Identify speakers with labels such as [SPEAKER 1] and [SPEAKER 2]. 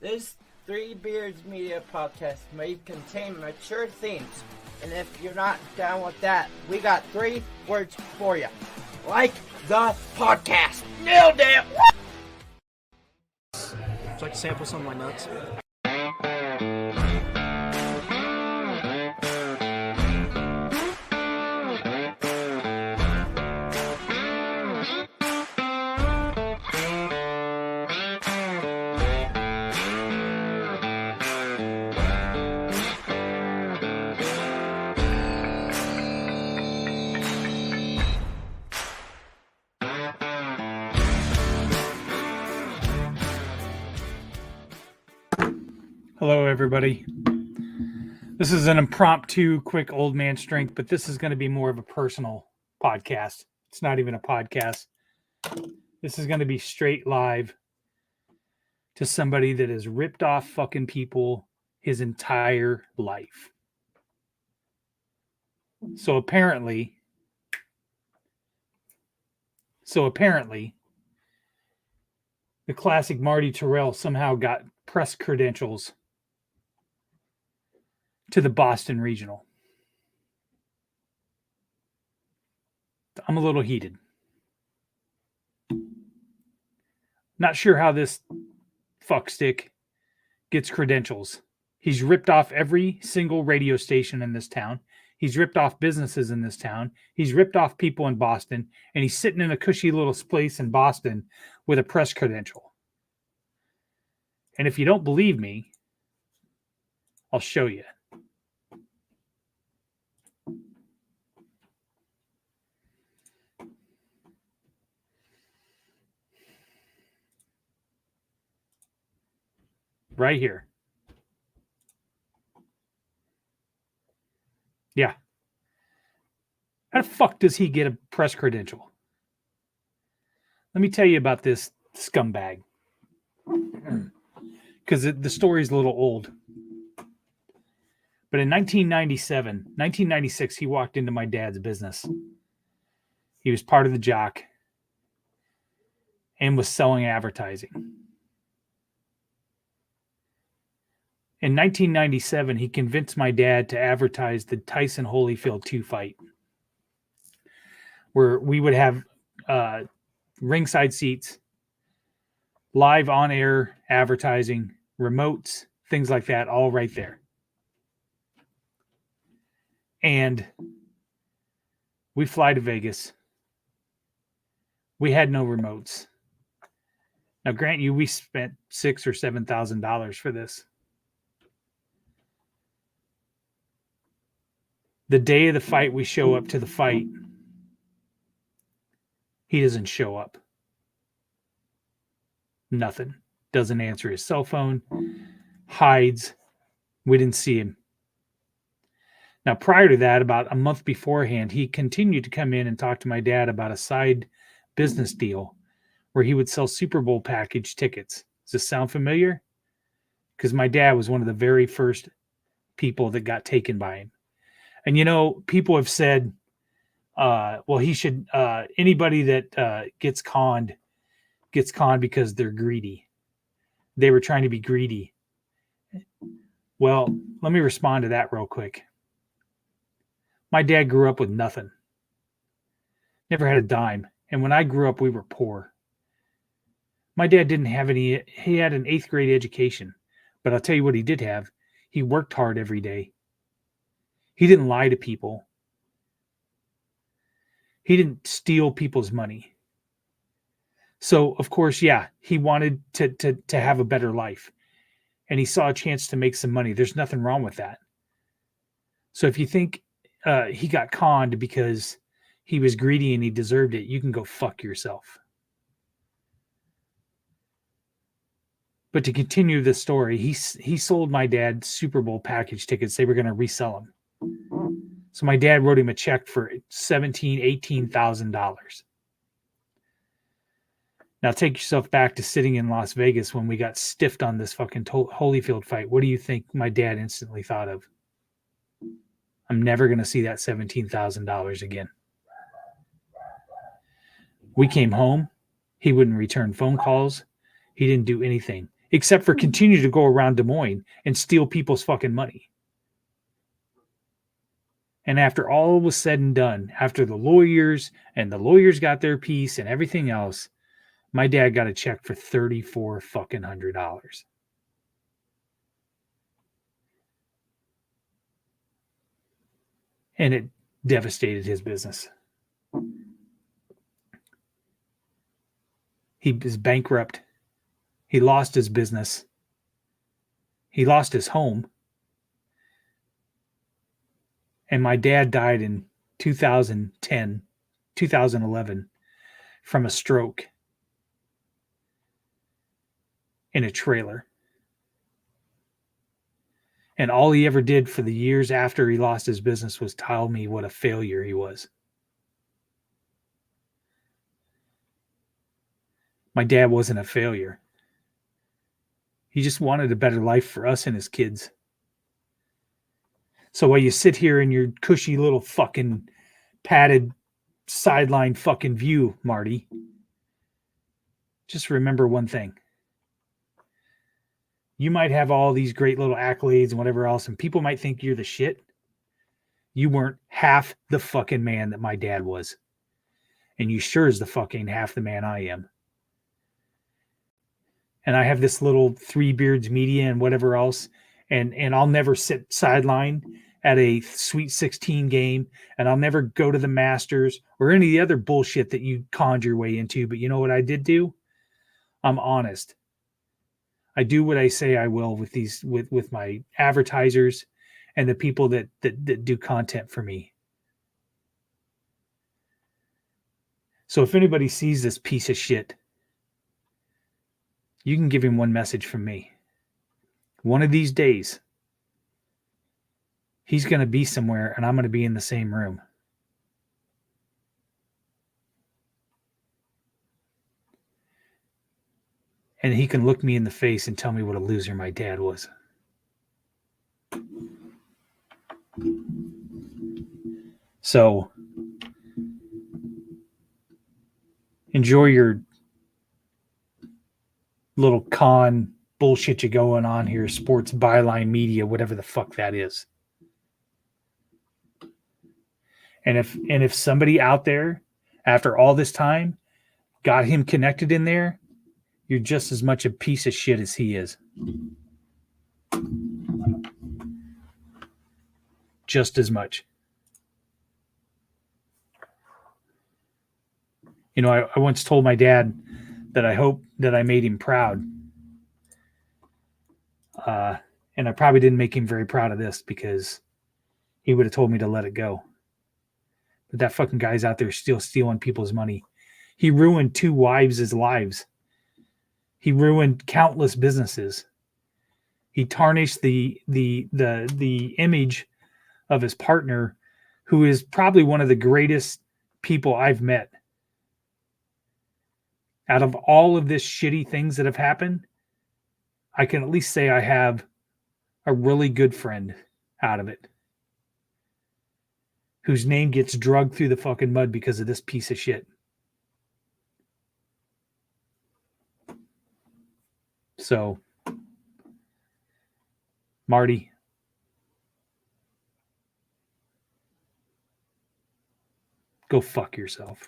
[SPEAKER 1] This Three Beards Media podcast may contain mature themes, and if you're not down with that, we got 3 words for you. Like the podcast. Nailed it!
[SPEAKER 2] Would you like to sample some of my nuts?
[SPEAKER 3] Hello, everybody. This is an impromptu, quick old man strength, but this is going to be more of a personal podcast. It's not even a podcast. This is going to be straight live to somebody that has ripped off fucking people his entire life. So apparently, the classic Marty Tirrel somehow got press credentials to the Boston Regional. I'm a little heated. Not sure how this fuckstick gets credentials. He's ripped off every single radio station in this town. He's ripped off businesses in this town. He's ripped off people in Boston. And he's sitting in a cushy little place in Boston with a press credential. And if you don't believe me, I'll show you. Right here. Yeah. How the fuck does he get a press credential? Let me tell you about this scumbag. Because the story's a little old. But in 1996, he walked into my dad's business. He was part of the jock and was selling advertising. In 1997, he convinced my dad to advertise the Tyson Holyfield 2 fight, where we would have ringside seats, live on-air advertising, remotes, things like that, all right there. And we fly to Vegas. We had no remotes. Now, grant you, we spent $6,000 or $7,000 for this. The day of the fight, we show up to the fight. He doesn't show up. Nothing. Doesn't answer his cell phone. Hides. We didn't see him. Now, prior to that, about a month beforehand, he continued to come in and talk to my dad about a side business deal where he would sell Super Bowl package tickets. Does this sound familiar? Because my dad was one of the very first people that got taken by him. And, you know, people have said, well, he should, anybody that gets conned because they're greedy. They were trying to be greedy. Well, let me respond to that real quick. My dad grew up with nothing. Never had a dime. And when I grew up, we were poor. My dad didn't have any, he had an 8th grade education. But I'll tell you what he did have. He worked hard every day. He didn't lie to people. He didn't steal people's money. So, of course, yeah, he wanted to have a better life. And he saw a chance to make some money. There's nothing wrong with that. So if you think he got conned because he was greedy and he deserved it, you can go fuck yourself. But to continue the story, he sold my dad Super Bowl package tickets. They were going to resell them. So my dad wrote him a check for $17,000, $18,000. Now take yourself back to sitting in Las Vegas when we got stiffed on this fucking Holyfield fight. What do you think my dad instantly thought of? I'm never going to see that $17,000 again. We came home. He wouldn't return phone calls. He didn't do anything. except for continue to go around Des Moines and steal people's fucking money. And after all was said and done, after the lawyers got their piece and everything else, my dad got a check for $3,400 fucking $100. And it devastated his business. He was bankrupt. He lost his business. He lost his home. And my dad died in 2011 from a stroke in a trailer. And all he ever did for the years after he lost his business was tell me what a failure he was. My dad wasn't a failure. He just wanted a better life for us and his kids. So while you sit here in your cushy little fucking padded sideline fucking view, Marty, just remember one thing. You might have all these great little accolades and whatever else, and people might think you're the shit. You weren't half the fucking man that my dad was. And you sure as the fucking half the man I am. And I have this little Three Beards Media and whatever else, and I'll never sit sideline at a Sweet 16 game, and I'll never go to the Masters or any of the other bullshit that you conned your way into. But you know what I did do? I'm honest. I do what I say I will with these with my advertisers and the people that do content for me. So if anybody sees this piece of shit, you can give him one message from me. One of these days, he's going to be somewhere and I'm going to be in the same room. And he can look me in the face and tell me what a loser my dad was. So, enjoy your little con bullshit you going on here, sports byline media, whatever the fuck that is. And if somebody out there, after all this time, got him connected in there, you're just as much a piece of shit as he is. Just as much. You know, I once told my dad that I hope that I made him proud. And I probably didn't make him very proud of this because he would have told me to let it go. But that fucking guy's out there still stealing people's money. He ruined 2 wives' lives. He ruined countless businesses. He tarnished the image of his partner, who is probably one of the greatest people I've met. Out of all of this shitty things that have happened, I can at least say I have a really good friend out of it, whose name gets dragged through the fucking mud because of this piece of shit. So, Marty, go fuck yourself.